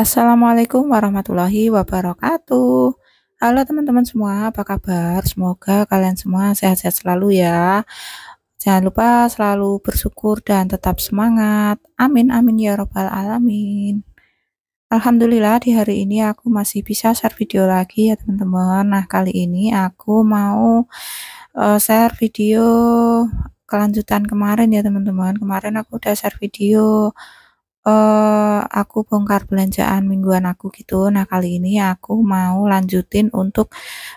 Assalamualaikum warahmatullahi wabarakatuh. Halo teman-teman semua, apa kabar? Semoga kalian semua sehat-sehat selalu ya. Jangan lupa selalu bersyukur dan tetap semangat. Amin amin ya robbal alamin. Alhamdulillah di hari ini aku masih bisa share video lagi ya teman-teman. Nah, kali ini aku mau share video kelanjutan kemarin ya teman-teman. Kemarin aku udah share video aku bongkar belanjaan mingguan aku gitu. Nah, kali ini aku mau lanjutin untuk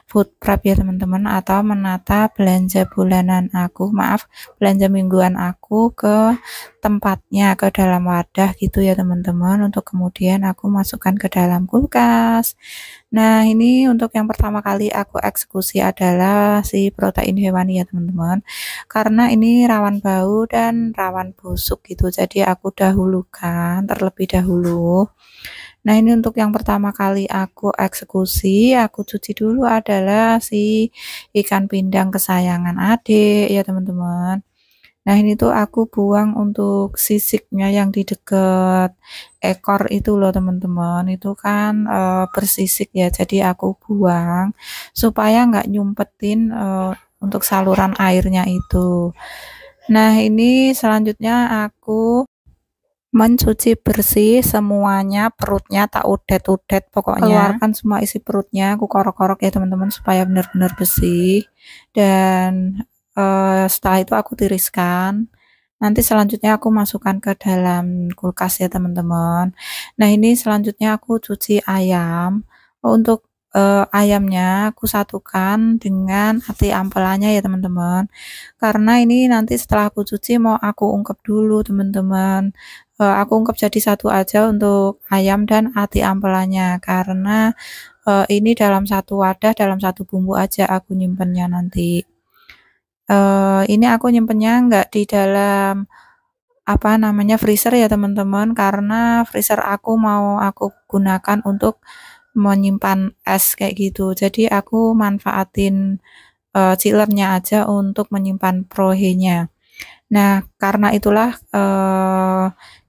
food prep ya teman-teman, atau menata belanja bulanan aku, maaf, belanja mingguan aku ke tempatnya, ke dalam wadah gitu ya teman-teman, untuk kemudian aku masukkan ke dalam kulkas. Nah, ini untuk yang pertama kali aku eksekusi adalah si protein hewani ya teman-teman. Karena ini rawan bau dan rawan busuk gitu. Jadi aku dahulukan terlebih dahulu. Nah, ini untuk yang pertama kali aku eksekusi, aku cuci dulu adalah si ikan pindang kesayangan adik ya teman-teman. Nah, ini tuh aku buang untuk sisiknya yang di deket ekor itu loh teman-teman. Itu kan bersisik ya. Jadi aku buang supaya nggak nyumpetin untuk saluran airnya itu. Nah, ini selanjutnya aku mencuci bersih semuanya, perutnya tak udet-udet pokoknya. Keluarkan semua isi perutnya, aku korok-korok ya teman-teman supaya benar-benar bersih. Dan setelah itu aku tiriskan. Nanti selanjutnya aku masukkan ke dalam kulkas ya teman-teman. Nah, ini selanjutnya aku cuci ayam. Untuk ayamnya aku satukan dengan ati ampelannya ya teman-teman. Karena ini nanti setelah aku cuci mau aku ungkep dulu teman-teman. Aku ungkep jadi satu aja untuk ayam dan ati ampelannya, karena ini dalam satu wadah, dalam satu bumbu aja aku nyimpennya nanti. Ini aku nyimpennya nggak di dalam apa namanya freezer ya teman-teman, karena freezer aku mau aku gunakan untuk menyimpan es kayak gitu. Jadi aku manfaatin chillernya aja untuk menyimpan prohenya. Nah, karena itulah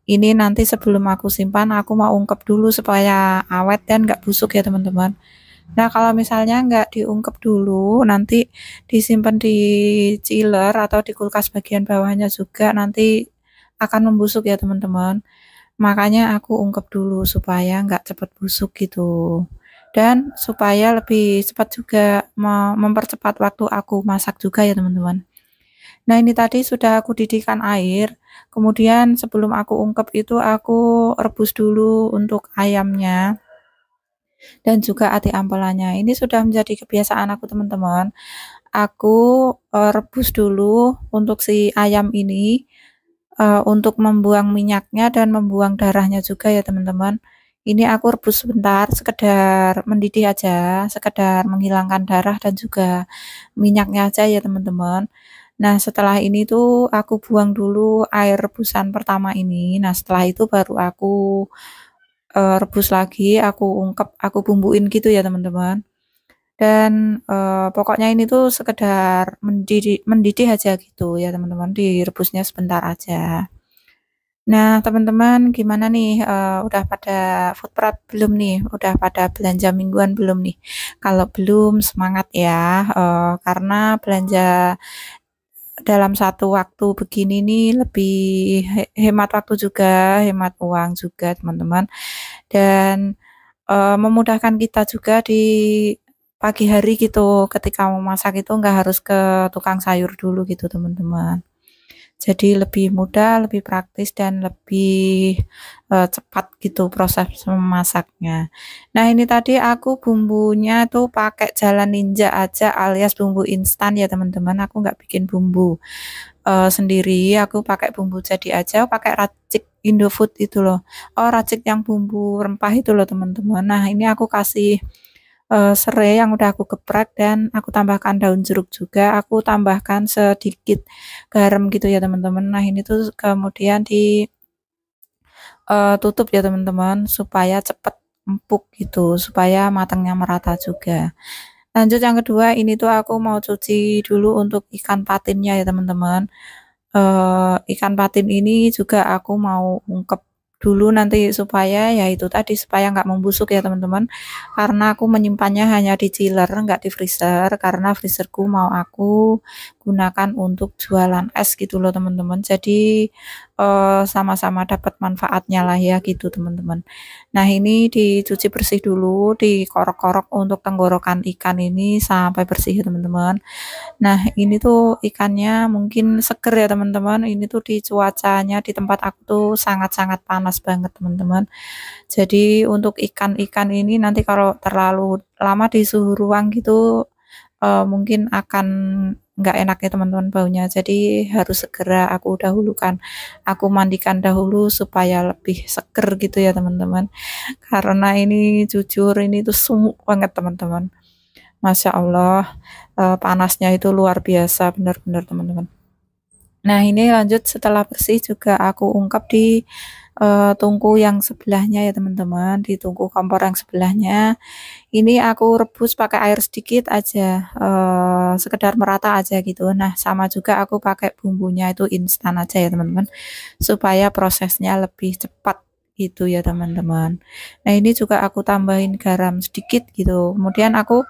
ini nanti sebelum aku simpan aku mau ungkep dulu supaya awet dan nggak busuk ya teman-teman. Nah, kalau misalnya nggak diungkep dulu, nanti disimpan di chiller atau di kulkas bagian bawahnya juga nanti akan membusuk ya teman-teman. Makanya aku ungkep dulu supaya nggak cepat busuk gitu. Dan supaya lebih cepat juga mempercepat waktu aku masak juga ya teman-teman. Nah, ini tadi sudah aku didihkan air, kemudian sebelum aku ungkep itu aku rebus dulu untuk ayamnya dan juga ati ampelannya. Ini sudah menjadi kebiasaan aku teman-teman. Aku rebus dulu untuk si ayam ini, untuk membuang minyaknya dan membuang darahnya juga ya teman-teman. Ini aku rebus sebentar, sekedar mendidih aja, sekedar menghilangkan darah dan juga minyaknya aja ya teman-teman. Nah, setelah ini tuh aku buang dulu air rebusan pertama ini. Nah, setelah itu baru aku rebus lagi, aku ungkep, aku bumbuin gitu ya teman-teman. Dan pokoknya ini tuh sekedar mendidih, mendidih aja gitu ya teman-teman, direbusnya sebentar aja. Nah, teman-teman gimana nih, udah pada food prep belum nih? Udah pada belanja mingguan belum nih? Kalau belum, semangat ya, karena belanja dalam satu waktu begini nih lebih hemat waktu juga, hemat uang juga teman-teman, dan memudahkan kita juga di pagi hari gitu, ketika mau masak itu nggak harus ke tukang sayur dulu gitu teman-teman. Jadi lebih mudah, lebih praktis, dan lebih cepat gitu proses memasaknya. Nah, ini tadi aku bumbunya tuh pakai Jalan Ninja aja alias bumbu instan ya teman-teman. Aku nggak bikin bumbu sendiri, aku pakai bumbu jadi aja, pakai racik Indofood itu loh. Oh, racik yang bumbu rempah itu loh teman-teman. Nah, ini aku kasih serai yang udah aku geprek dan aku tambahkan daun jeruk juga, aku tambahkan sedikit garam gitu ya teman-teman. Nah, ini tuh kemudian tutup ya teman-teman supaya cepet empuk gitu, supaya matangnya merata juga. Lanjut yang kedua, ini tuh aku mau cuci dulu untuk ikan patinnya ya teman-teman. Ikan patin ini juga aku mau ungkep dulu nanti supaya ya itu tadi supaya nggak membusuk ya teman-teman, karena aku menyimpannya hanya di chiller nggak di freezer karena freezerku mau aku gunakan untuk jualan es gitu loh teman-teman. Jadi sama-sama dapat manfaatnya lah ya gitu teman-teman. Nah ini dicuci bersih dulu, dikorok-korok untuk tenggorokan ikan ini sampai bersih ya teman-teman. Nah, ini tuh ikannya mungkin seger ya teman-teman. Ini tuh di cuacanya di tempat aku tuh sangat-sangat panas banget teman-teman. Jadi untuk ikan-ikan ini nanti kalau terlalu lama di suhu ruang gitu mungkin akan nggak enak ya teman-teman baunya. Jadi harus segera aku dahulukan. Aku mandikan dahulu supaya lebih seger gitu ya teman-teman. Karena ini jujur ini tuh sumuk banget teman-teman. Masya Allah, panasnya itu luar biasa benar-benar teman-teman. Nah ini lanjut setelah bersih juga aku ungkap di tungku yang sebelahnya ya teman-teman, di tungku kompor yang sebelahnya. Ini aku rebus pakai air sedikit aja, sekedar merata aja gitu. Nah sama juga aku pakai bumbunya itu instan aja ya teman-teman, supaya prosesnya lebih cepat gitu ya teman-teman. Nah ini juga aku tambahin garam sedikit gitu. Kemudian aku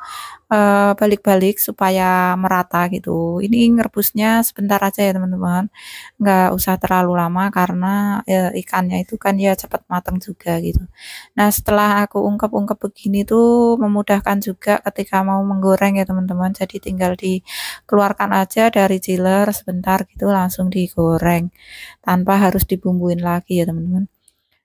balik-balik supaya merata gitu. Ini ngerebusnya sebentar aja ya teman-teman, nggak usah terlalu lama karena ikannya itu kan ya cepat matang juga gitu. Nah setelah aku ungkep-ungkep begini tuh memudahkan juga ketika mau menggoreng ya teman-teman. Jadi tinggal dikeluarkan aja dari chiller sebentar gitu langsung digoreng tanpa harus dibumbuin lagi ya teman-teman.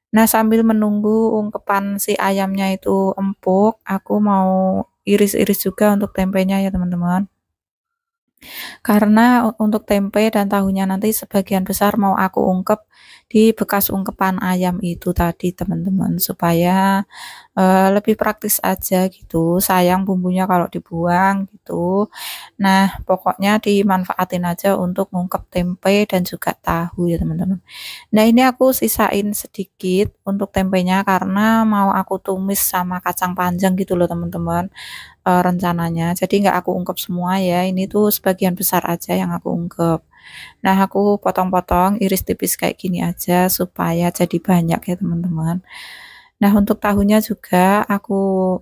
Nah, sambil menunggu ungkepan si ayamnya itu empuk, aku mau iris-iris juga untuk tempenya ya teman-teman. Karena untuk tempe dan tahunya nanti sebagian besar mau aku ungkep di bekas ungkepan ayam itu tadi teman-teman, supaya lebih praktis aja gitu, sayang bumbunya kalau dibuang gitu. Nah, pokoknya dimanfaatin aja untuk ngungkep tempe dan juga tahu ya teman-teman. Nah, ini aku sisain sedikit untuk tempenya karena mau aku tumis sama kacang panjang gitu loh teman-teman, rencananya. Jadi nggak aku ungkep semua ya, ini tuh sebagian besar aja yang aku ungkep. Nah, aku potong-potong, iris tipis kayak gini aja supaya jadi banyak ya teman-teman. Nah, untuk tahunya juga aku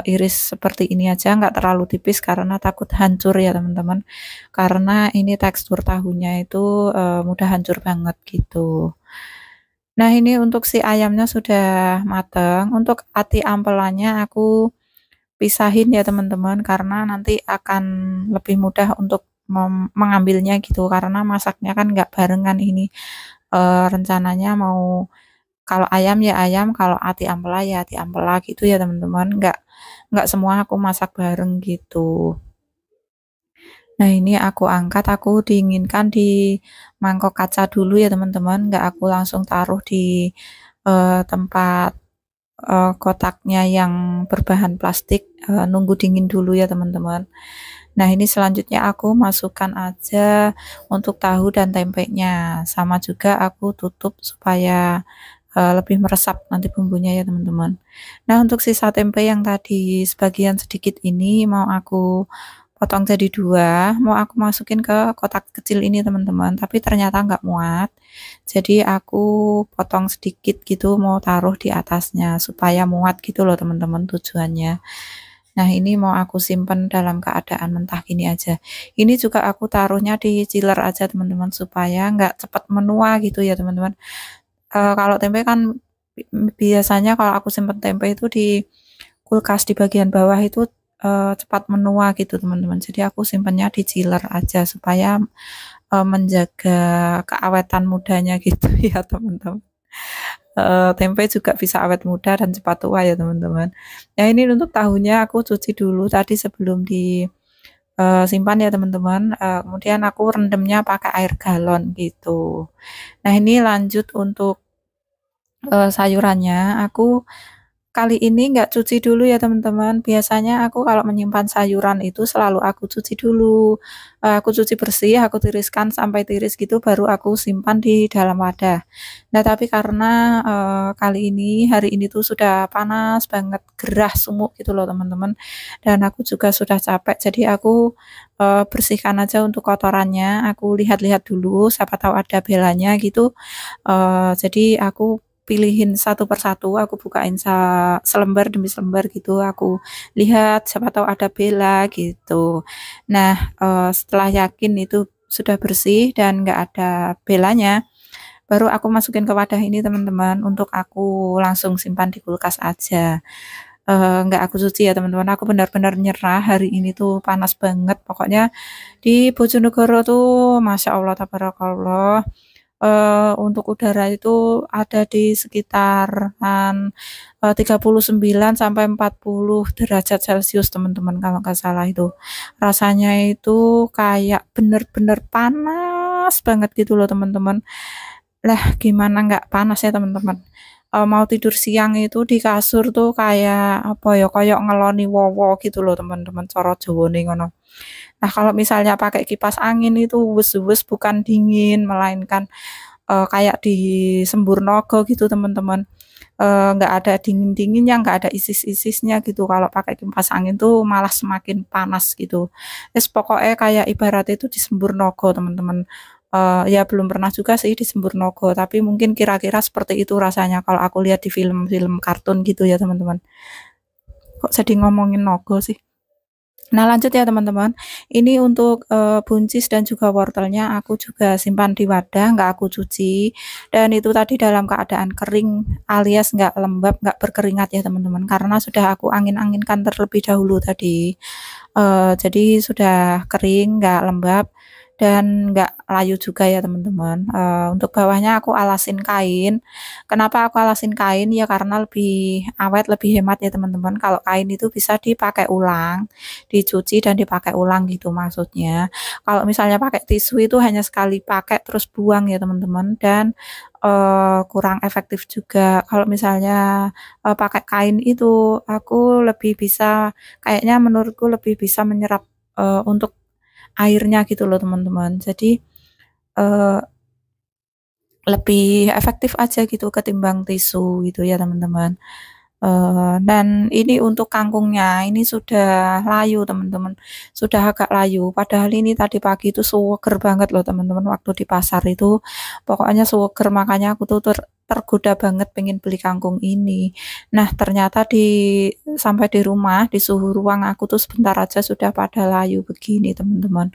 iris seperti ini aja, nggak terlalu tipis karena takut hancur ya teman-teman. Karena ini tekstur tahunya itu mudah hancur banget gitu. Nah, ini untuk si ayamnya sudah mateng. Untuk ati ampelannya aku pisahin ya teman-teman karena nanti akan lebih mudah untuk mengambilnya gitu karena masaknya kan nggak barengan ini. Rencananya mau kalau ayam ya ayam, kalau ati ampela ya ati ampela gitu ya teman-teman. Nggak semua aku masak bareng gitu. Nah ini aku angkat, aku dinginkan di mangkok kaca dulu ya teman-teman. Nggak aku langsung taruh di tempat kotaknya yang berbahan plastik, nunggu dingin dulu ya teman-teman. Nah ini selanjutnya aku masukkan aja untuk tahu dan tempenya, sama juga aku tutup supaya lebih meresap nanti bumbunya ya teman-teman. Nah untuk sisa tempe yang tadi sebagian sedikit ini mau aku potong jadi dua, mau aku masukin ke kotak kecil ini teman-teman, tapi ternyata nggak muat. Jadi aku potong sedikit gitu mau taruh di atasnya supaya muat gitu loh teman-teman tujuannya. Nah ini mau aku simpen dalam keadaan mentah gini aja. Ini juga aku taruhnya di chiller aja teman-teman supaya nggak cepat menua gitu ya teman-teman. Kalau tempe kan biasanya kalau aku simpen tempe itu di kulkas di bagian bawah itu cepat menua gitu teman-teman. Jadi aku simpennya di chiller aja supaya menjaga keawetan mudanya gitu ya teman-teman. Tempe juga bisa awet muda dan cepat tua ya teman-teman. Nah ini untuk tahunya aku cuci dulu tadi sebelum simpan ya teman-teman. Kemudian aku rendamnya pakai air galon gitu. Nah ini lanjut untuk sayurannya. Aku kali ini nggak cuci dulu ya teman-teman. Biasanya aku kalau menyimpan sayuran itu selalu aku cuci dulu. Aku cuci bersih, aku tiriskan sampai tiris gitu baru aku simpan di dalam wadah. Nah, tapi karena kali ini hari ini tuh sudah panas banget, gerah sumuk gitu loh teman-teman. Dan aku juga sudah capek jadi aku bersihkan aja untuk kotorannya. Aku lihat-lihat dulu siapa tahu ada belanya gitu. Jadi aku pilihin satu persatu, aku bukain selembar demi selembar gitu, aku lihat siapa tahu ada bela gitu. Nah, setelah yakin itu sudah bersih dan nggak ada belanya, baru aku masukin ke wadah ini teman-teman, untuk aku langsung simpan di kulkas aja. Nggak aku cuci ya teman-teman, aku benar-benar nyerah, hari ini tuh panas banget. Pokoknya di Bojonegoro tuh Masya Allah tabarakallah, untuk udara itu ada di sekitaran 39 sampai 40 derajat Celcius teman-teman, kalau nggak salah itu. Rasanya itu kayak bener-bener panas banget gitu loh teman-teman. Lah gimana nggak panas ya teman-teman? Mau tidur siang itu di kasur tuh kayak apa ya, kayak ngeloni wowo gitu loh teman-teman, cara Jawane ngono. Nah, kalau misalnya pakai kipas angin itu wes-wes, bukan dingin, melainkan kayak disembur naga gitu teman-teman. Nggak ada dingin-dinginnya, nggak ada isis-isisnya gitu. Kalau pakai kipas angin tuh malah semakin panas gitu. Terus pokoknya kayak ibaratnya itu disembur naga teman-teman. Ya belum pernah juga sih disembur naga, tapi mungkin kira-kira seperti itu rasanya kalau aku lihat di film-film kartun gitu ya teman-teman. Kok jadi ngomongin naga sih? Nah, lanjut ya teman-teman. Ini untuk buncis dan juga wortelnya aku juga simpan di wadah, nggak aku cuci. Dan itu tadi dalam keadaan kering alias nggak lembab, nggak berkeringat ya teman-teman. Karena sudah aku angin-anginkan terlebih dahulu tadi. Jadi sudah kering, nggak lembab dan nggak layu juga ya teman-teman. Untuk bawahnya aku alasin kain. Kenapa aku alasin kain? Ya karena lebih awet, lebih hemat ya teman-teman. Kalau kain itu bisa dipakai ulang, dicuci dan dipakai ulang gitu maksudnya. Kalau misalnya pakai tisu itu hanya sekali pakai terus buang ya teman-teman, dan kurang efektif juga. Kalau misalnya pakai kain itu aku lebih bisa, kayaknya menurutku lebih bisa menyerap untuk airnya gitu loh teman-teman. Jadi eh, lebih efektif aja gitu ketimbang tisu gitu ya teman-teman. Dan ini untuk kangkungnya, ini sudah layu teman-teman, sudah agak layu. Padahal ini tadi pagi itu seger banget loh teman-teman, waktu di pasar itu pokoknya seger, makanya aku tuh tergoda banget pengen beli kangkung ini. Nah ternyata sampai di rumah, di suhu ruang aku tuh sebentar aja sudah pada layu begini teman-teman,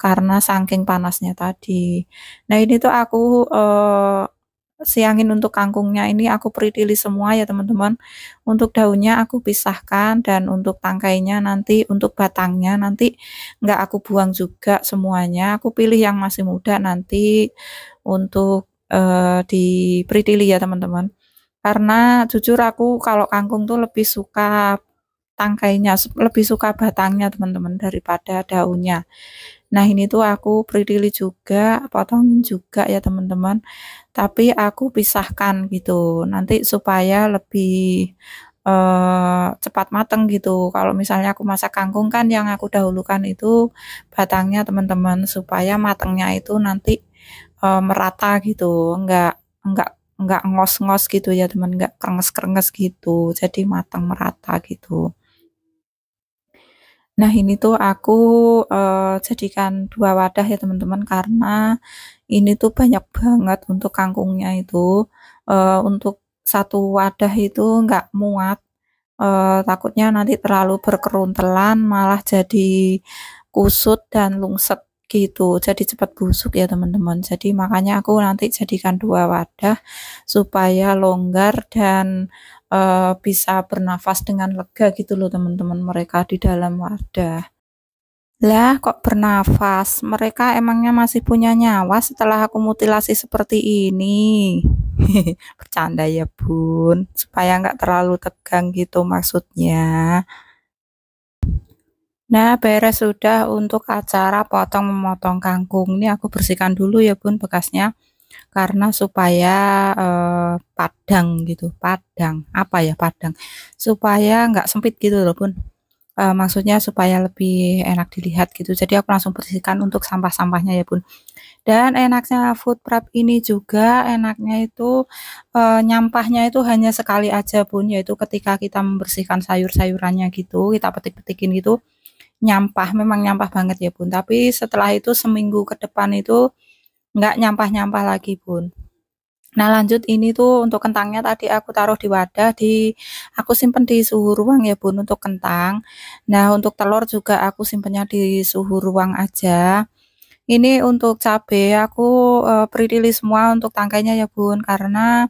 karena saking panasnya tadi. Nah ini tuh aku siangin untuk kangkungnya ini aku pre-release semua ya teman-teman. Untuk daunnya aku pisahkan, dan untuk tangkainya nanti, untuk batangnya nanti nggak aku buang juga semuanya. Aku pilih yang masih muda nanti untuk di pre-release ya teman-teman. Karena jujur aku kalau kangkung tuh lebih suka tangkainya, lebih suka batangnya teman-teman daripada daunnya. Nah ini tuh aku pre-release juga, potongin juga ya teman-teman, tapi aku pisahkan gitu nanti supaya lebih cepat mateng gitu. Kalau misalnya aku masak kangkung kan yang aku dahulukan itu batangnya teman-teman, supaya matengnya itu nanti merata gitu, enggak enggak ngos-ngos gitu ya teman, enggak krenges-krenges gitu, jadi matang merata gitu. Nah, ini tuh aku jadikan 2 wadah ya teman-teman, karena ini tuh banyak banget untuk kangkungnya itu. Untuk satu wadah itu nggak muat, takutnya nanti terlalu berkeruntelan malah jadi kusut dan lungset gitu, jadi cepat busuk ya teman-teman. Jadi makanya aku nanti jadikan 2 wadah supaya longgar dan bisa bernafas dengan lega gitu loh teman-teman, mereka di dalam wadah. Lah kok bernafas? Mereka emangnya masih punya nyawa setelah aku mutilasi seperti ini? Bercanda ya bun, supaya nggak terlalu tegang gitu maksudnya. Nah, beres sudah untuk acara potong memotong kangkung. Ini aku bersihkan dulu ya bun bekasnya, karena supaya padang gitu, padang apa ya, padang, supaya nggak sempit gitu loh bun. Maksudnya supaya lebih enak dilihat gitu. Jadi aku langsung bersihkan untuk sampah-sampahnya ya bun. Dan enaknya food prep ini juga, enaknya itu nyampahnya itu hanya sekali aja bun, yaitu ketika kita membersihkan sayur-sayurannya gitu, kita petik-petikin gitu, nyampah, memang nyampah banget ya bun. Tapi setelah itu seminggu ke depan itu nggak nyampah-nyampah lagi bun. Nah, lanjut ini tuh untuk kentangnya tadi aku taruh di wadah aku simpen di suhu ruang ya Bun untuk kentang. Nah, untuk telur juga aku simpennya di suhu ruang aja. Ini untuk cabe aku, pre-release semua untuk tangkainya ya Bun, karena,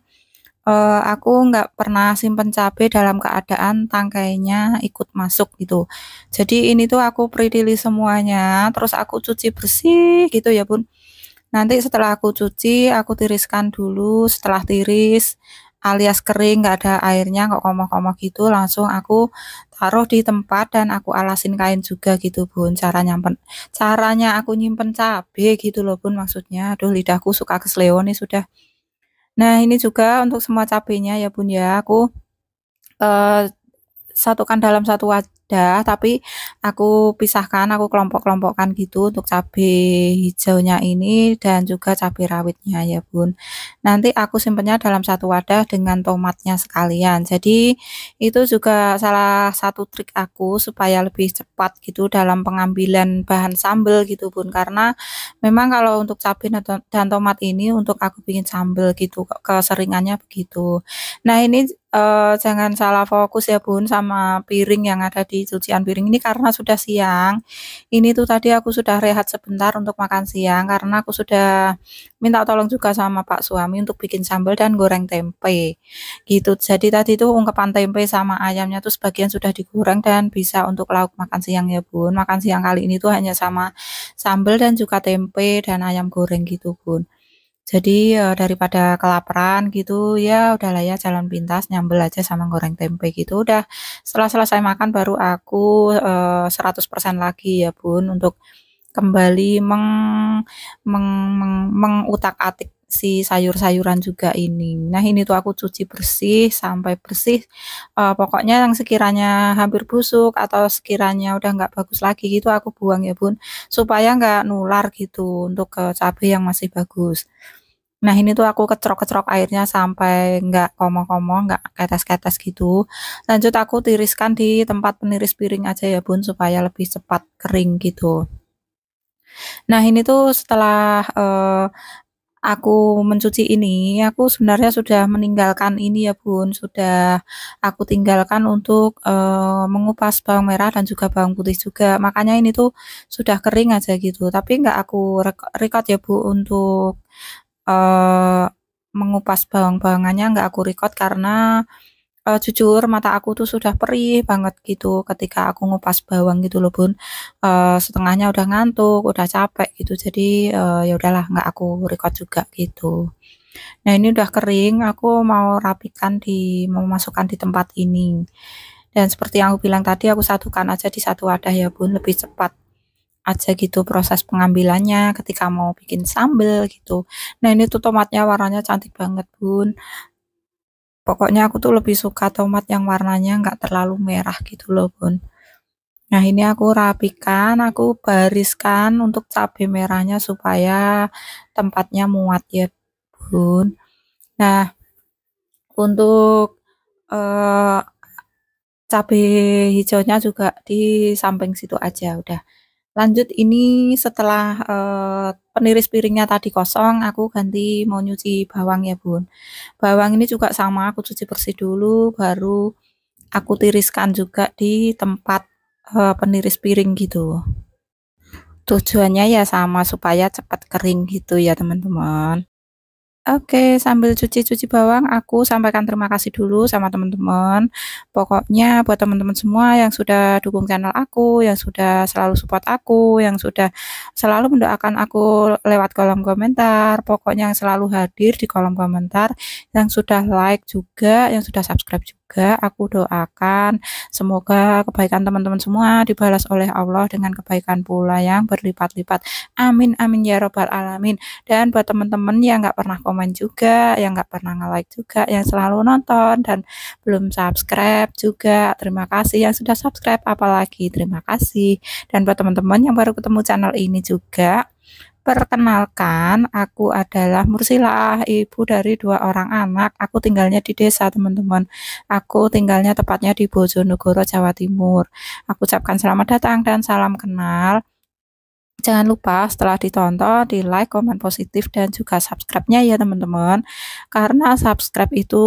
aku nggak pernah simpen cabe dalam keadaan tangkainya ikut masuk gitu. Jadi ini tuh aku pre-release semuanya, terus aku cuci bersih gitu ya Bun. Nanti setelah aku cuci, aku tiriskan dulu, setelah tiris alias kering, nggak ada airnya, nggak komoh-komoh gitu, langsung aku taruh di tempat dan aku alasin kain juga gitu Bun, caranya aku nyimpen cabe gitu loh Bun maksudnya. Aduh lidahku suka keseleo nih sudah. Nah ini juga untuk semua cabenya ya Bun ya, aku, eee satukan dalam satu wadah, tapi aku pisahkan, aku kelompok-kelompokkan gitu untuk cabai hijaunya ini dan juga cabai rawitnya ya Bun. Nanti aku simpennya dalam satu wadah dengan tomatnya sekalian. Jadi itu juga salah satu trik aku supaya lebih cepat gitu dalam pengambilan bahan sambel gitu Bun. Karena memang kalau untuk cabai dan tomat ini untuk aku bikin sambel gitu, keseringannya begitu. Nah ini jangan salah fokus ya Bun sama piring yang ada di cucian piring ini karena sudah siang. Ini tuh tadi aku sudah rehat sebentar untuk makan siang karena aku sudah minta tolong juga sama Pak suami untuk bikin sambal dan goreng tempe, gitu. Jadi tadi tuh ungkepan tempe sama ayamnya tuh sebagian sudah digoreng dan bisa untuk lauk makan siang ya Bun. Makan siang kali ini tuh hanya sama sambal dan juga tempe dan ayam goreng gitu Bun. Jadi, daripada kelaparan gitu, ya udahlah ya jalan pintas nyambel aja sama goreng tempe gitu. Udah setelah selesai makan baru aku, 100% lagi ya Bun untuk kembali meng meng mengutak-atik si sayur-sayuran juga ini. Nah ini tuh aku cuci bersih sampai bersih, pokoknya yang sekiranya hampir busuk atau sekiranya udah nggak bagus lagi gitu aku buang ya Bun, supaya nggak nular gitu untuk ke cabai yang masih bagus. Nah, ini tuh aku kecrok-kecrok airnya sampai nggak komoh-komoh, nggak ketes-ketes gitu. Lanjut aku tiriskan di tempat peniris piring aja ya Bun, supaya lebih cepat kering gitu. Nah, ini tuh setelah, aku mencuci ini, aku sebenarnya sudah meninggalkan ini ya Bun, sudah aku tinggalkan untuk, mengupas bawang merah dan juga bawang putih juga. Makanya ini tuh sudah kering aja gitu, tapi nggak aku record ya Bu untuk Eee, mengupas bawang-bawangannya nggak aku record karena, jujur mata aku tuh sudah perih banget gitu ketika aku ngupas bawang gitu loh, Bun. Setengahnya udah ngantuk, udah capek gitu. Jadi, ya udahlah nggak aku record juga gitu. Nah ini udah kering, aku mau masukkan di tempat ini. Dan seperti yang aku bilang tadi, aku satukan aja di satu wadah ya, Bun, lebih cepat aja gitu proses pengambilannya ketika mau bikin sambel gitu. Nah ini tuh tomatnya warnanya cantik banget Bun. Pokoknya aku tuh lebih suka tomat yang warnanya nggak terlalu merah gitu loh Bun. Nah ini aku rapikan, aku bariskan untuk cabai merahnya supaya tempatnya muat ya Bun. Nah untuk eh, cabai hijaunya juga di samping situ aja udah. Lanjut ini setelah, peniris piringnya tadi kosong, aku ganti mau nyuci bawang ya, Bun. Bawang ini juga sama aku cuci bersih dulu, baru aku tiriskan juga di tempat, peniris piring gitu. Tujuannya ya sama supaya cepat kering gitu ya, teman-teman. Oke, sambil cuci-cuci bawang, aku sampaikan terima kasih dulu sama teman-teman. Pokoknya buat teman-teman semua yang sudah dukung channel aku, yang sudah selalu support aku, yang sudah selalu mendoakan aku lewat kolom komentar, pokoknya yang selalu hadir di kolom komentar, yang sudah like juga, yang sudah subscribe juga, aku doakan semoga kebaikan teman-teman semua dibalas oleh Allah dengan kebaikan pula yang berlipat-lipat. Amin amin ya robbal alamin. Dan buat temen-temen yang nggak pernah komen juga, yang nggak pernah nge-like juga, yang selalu nonton dan belum subscribe juga, terima kasih yang sudah subscribe apalagi terima kasih. Dan buat teman-teman yang baru ketemu channel ini juga, perkenalkan aku adalah Mursilah, ibu dari 2 orang anak. Aku tinggalnya di desa, teman-teman. Aku tinggalnya tepatnya di Bojonegoro, Jawa Timur. Aku ucapkan selamat datang dan salam kenal. Jangan lupa setelah ditonton di-like, komen positif, dan juga subscribe-nya ya teman-teman. Karena subscribe itu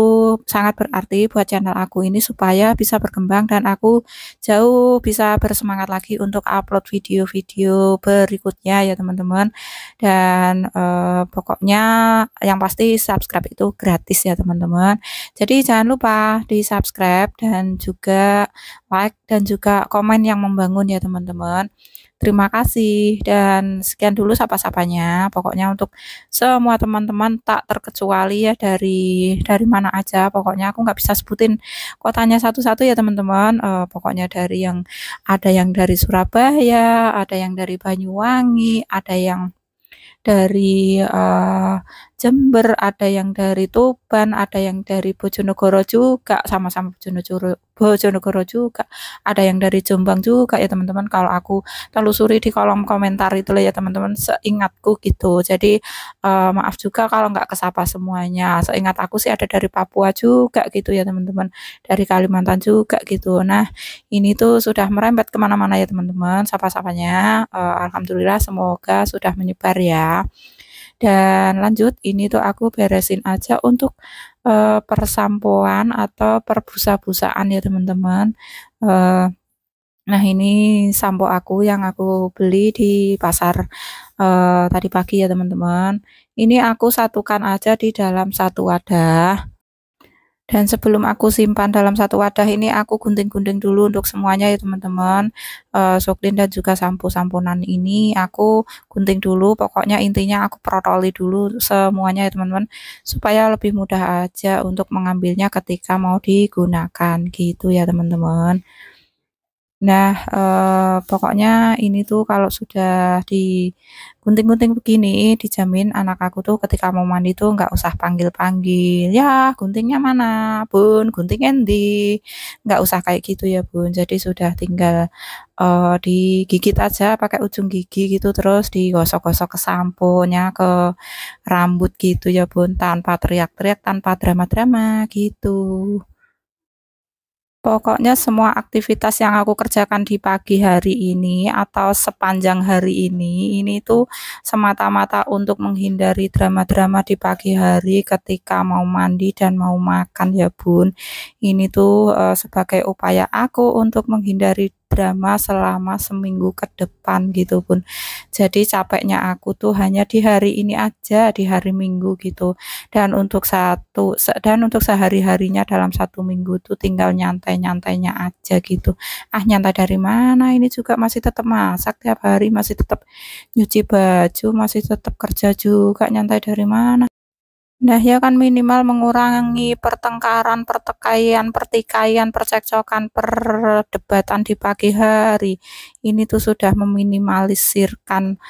sangat berarti buat channel aku ini supaya bisa berkembang dan aku jauh bisa bersemangat lagi untuk upload video-video berikutnya ya teman-teman. Dan pokoknya yang pasti subscribe itu gratis ya teman-teman. Jadi jangan lupa di-subscribe dan juga like dan juga komen yang membangun ya teman-teman. Terima kasih dan sekian dulu sapa-sapanya. Pokoknya untuk semua teman-teman tak terkecuali ya dari mana aja. Pokoknya aku nggak bisa sebutin kotanya satu-satu ya teman-teman. Pokoknya ada yang dari Surabaya, ada yang dari Banyuwangi, ada yang dari Jember, ada yang dari Tuban, ada yang dari Bojonegoro juga, sama-sama Bojonegoro juga, ada yang dari Jombang juga ya teman-teman. Kalau aku telusuri di kolom komentar itu ya teman-teman, seingatku gitu. Jadi maaf juga kalau nggak kesapa semuanya. Seingat aku sih ada dari Papua juga gitu ya teman-teman, dari Kalimantan juga gitu. Nah ini tuh sudah merembet kemana-mana ya teman-teman, sapa-sapanya. Alhamdulillah semoga sudah menyebar ya. Dan lanjut, ini tuh aku beresin aja untuk persampoan atau perbusa-busaan ya teman-teman. Eh, nah ini sampo aku yang aku beli di pasar tadi pagi ya teman-teman. Ini aku satukan aja di dalam satu wadah. Dan sebelum aku simpan dalam satu wadah ini aku gunting-gunting dulu untuk semuanya ya teman-teman. Soklin dan juga sampo-samponan ini aku gunting dulu. Pokoknya intinya aku protoli dulu semuanya ya teman-teman, supaya lebih mudah aja untuk mengambilnya ketika mau digunakan gitu ya teman-teman. Nah, pokoknya ini tuh kalau sudah digunting-gunting begini, dijamin anak aku tuh ketika mau mandi tuh nggak usah panggil-panggil, "Ya, guntingnya mana, Bun? Gunting endi?" Nggak usah kayak gitu ya, Bun. Jadi sudah tinggal, digigit aja pakai ujung gigi gitu, terus digosok-gosok ke samponya, ke rambut gitu ya, Bun, tanpa teriak-teriak, tanpa drama-drama, gitu. Pokoknya semua aktivitas yang aku kerjakan di pagi hari ini atau sepanjang hari ini tuh semata-mata untuk menghindari drama-drama di pagi hari ketika mau mandi dan mau makan ya Bun. Ini tuh sebagai upaya aku untuk menghindari drama selama seminggu ke depan gitu Bun. Jadi capeknya aku tuh hanya di hari ini aja, di hari Minggu gitu. Dan untuk sehari-harinya dalam satu minggu tuh tinggal nyantai-nyantainya aja gitu. Ah nyantai dari mana, ini juga masih tetap masak tiap hari, masih tetap nyuci baju, masih tetap kerja juga, nyantai dari mana. Nah ya kan minimal mengurangi pertengkaran, pertikaian, pertikaian, percekcokan, perdebatan di pagi hari. Ini tuh sudah meminimalisirkan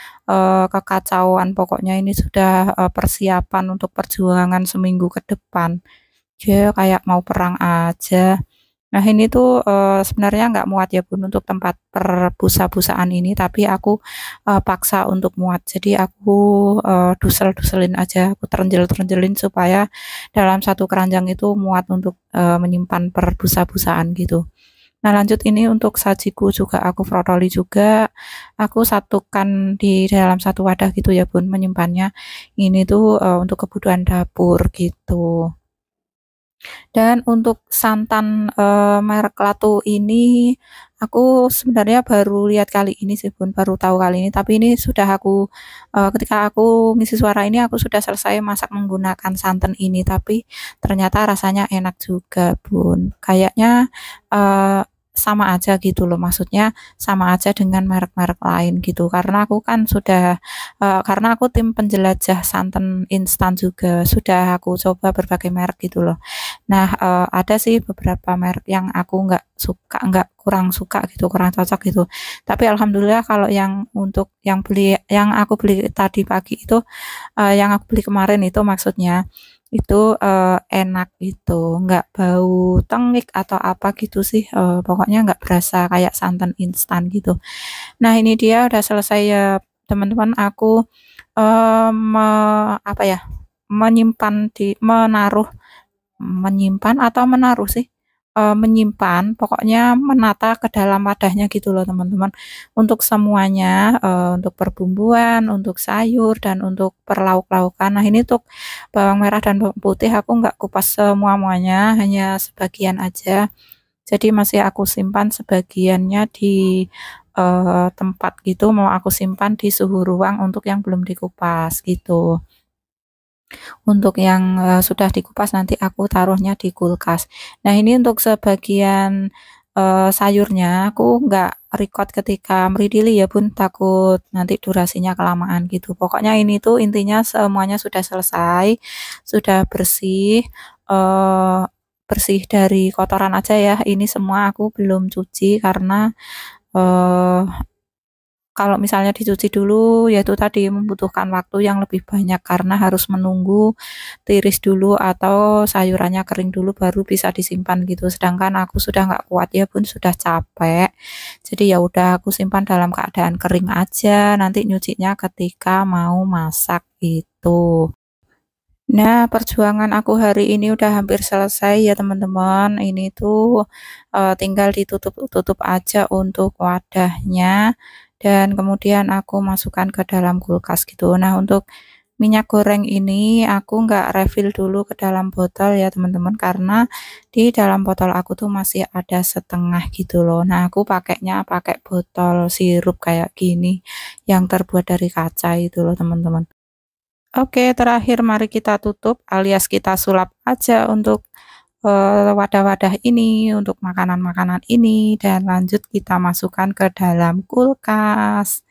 kekacauan. Pokoknya ini sudah persiapan untuk perjuangan seminggu ke depan. Ya kayak mau perang aja. Nah ini tuh sebenarnya nggak muat ya Bun untuk tempat perbusa-busaan ini, tapi aku paksa untuk muat. Jadi aku dusel-duselin aja, aku terenjel-terenjelin supaya dalam satu keranjang itu muat untuk menyimpan perbusa-busaan gitu. Nah lanjut ini untuk sajiku juga aku protoli juga, aku satukan di dalam satu wadah gitu ya Bun menyimpannya. Ini tuh untuk kebutuhan dapur gitu. Dan untuk santan, merek Latu ini, aku sebenarnya baru lihat kali ini sih Bun, baru tahu kali ini, tapi ini sudah aku, ketika aku ngisi suara ini aku sudah selesai masak menggunakan santan ini, tapi ternyata rasanya enak juga Bun. Kayaknya, sama aja gitu loh, maksudnya sama aja dengan merek-merek lain gitu, karena aku kan sudah, karena aku tim penjelajah santan instan juga, sudah aku coba berbagai merek gitu loh. Nah, ada sih beberapa merek yang aku kurang suka gitu, kurang cocok gitu. Tapi alhamdulillah kalau yang aku beli tadi pagi itu, yang aku beli kemarin itu maksudnya, itu, enak gitu, nggak bau tengik atau apa gitu sih, pokoknya nggak berasa kayak santan instan gitu. Nah ini dia udah selesai ya teman-teman, aku, eee, me apa ya, menyimpan di menaruh menyimpan atau menaruh sih? menyimpan, pokoknya menata ke dalam wadahnya gitu loh teman-teman. Untuk semuanya, untuk perbumbuan, untuk sayur, dan untuk perlauk-laukan. Nah ini untuk bawang merah dan bawang putih aku nggak kupas semua-muanya, hanya sebagian aja. Jadi masih aku simpan sebagiannya di, tempat gitu, mau aku simpan di suhu ruang untuk yang belum dikupas gitu. Untuk yang, sudah dikupas nanti aku taruhnya di kulkas. Nah ini untuk sebagian, sayurnya aku nggak record ketika mendidih ya Bun, takut nanti durasinya kelamaan gitu. Pokoknya ini tuh intinya semuanya sudah selesai, sudah bersih, eee, bersih dari kotoran aja ya, ini semua aku belum cuci karena, eee kalau misalnya dicuci dulu, ya itu tadi membutuhkan waktu yang lebih banyak karena harus menunggu tiris dulu atau sayurannya kering dulu baru bisa disimpan gitu. Sedangkan aku sudah nggak kuat ya Bun, sudah capek. Jadi ya udah aku simpan dalam keadaan kering aja, nanti nyucinya ketika mau masak gitu. Nah, perjuangan aku hari ini udah hampir selesai ya teman-teman. Ini tuh tinggal ditutup-tutup aja untuk wadahnya dan kemudian aku masukkan ke dalam kulkas gitu. Nah, untuk minyak goreng ini aku nggak refill dulu ke dalam botol ya teman-teman karena di dalam botol aku tuh masih ada setengah gitu loh. Nah, aku pakainya pakai botol sirup kayak gini yang terbuat dari kaca itu loh teman-teman. Oke, terakhir mari kita tutup alias kita sulap aja untuk, wadah-wadah ini, untuk makanan-makanan ini, dan lanjut kita masukkan ke dalam kulkas.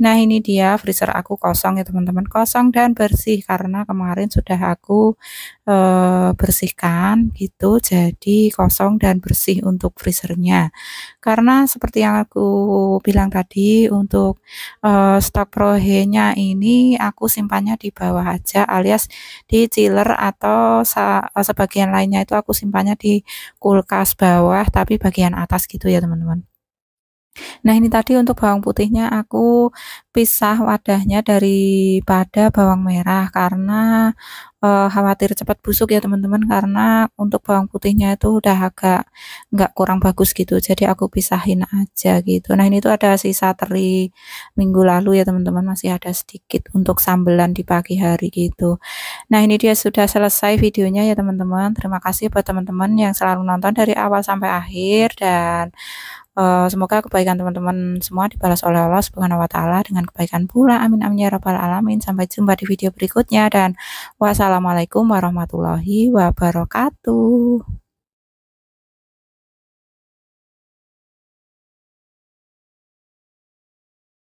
Nah, ini dia freezer aku kosong ya teman-teman, kosong dan bersih karena kemarin sudah aku, bersihkan gitu, jadi kosong dan bersih untuk freezernya. Karena seperti yang aku bilang tadi untuk, stok prohe-nya ini aku simpannya di bawah aja alias di chiller atau sebagian lainnya itu aku simpannya di kulkas bawah tapi bagian atas gitu ya teman-teman. Nah, ini tadi untuk bawang putihnya aku pisah wadahnya daripada bawang merah karena, khawatir cepat busuk ya teman-teman, karena untuk bawang putihnya itu udah agak nggak kurang bagus gitu, jadi aku pisahin aja gitu. Nah, ini tuh ada sisa teri minggu lalu ya teman-teman, masih ada sedikit untuk sambelan di pagi hari gitu. Nah, ini dia sudah selesai videonya ya teman-teman. Terima kasih buat teman-teman yang selalu nonton dari awal sampai akhir dan semoga kebaikan teman-teman semua dibalas oleh Allah Subhanahu wa taala dengan kebaikan pula. Amin amin ya rabbal alamin. Sampai jumpa di video berikutnya dan wassalamualaikum warahmatullahi wabarakatuh.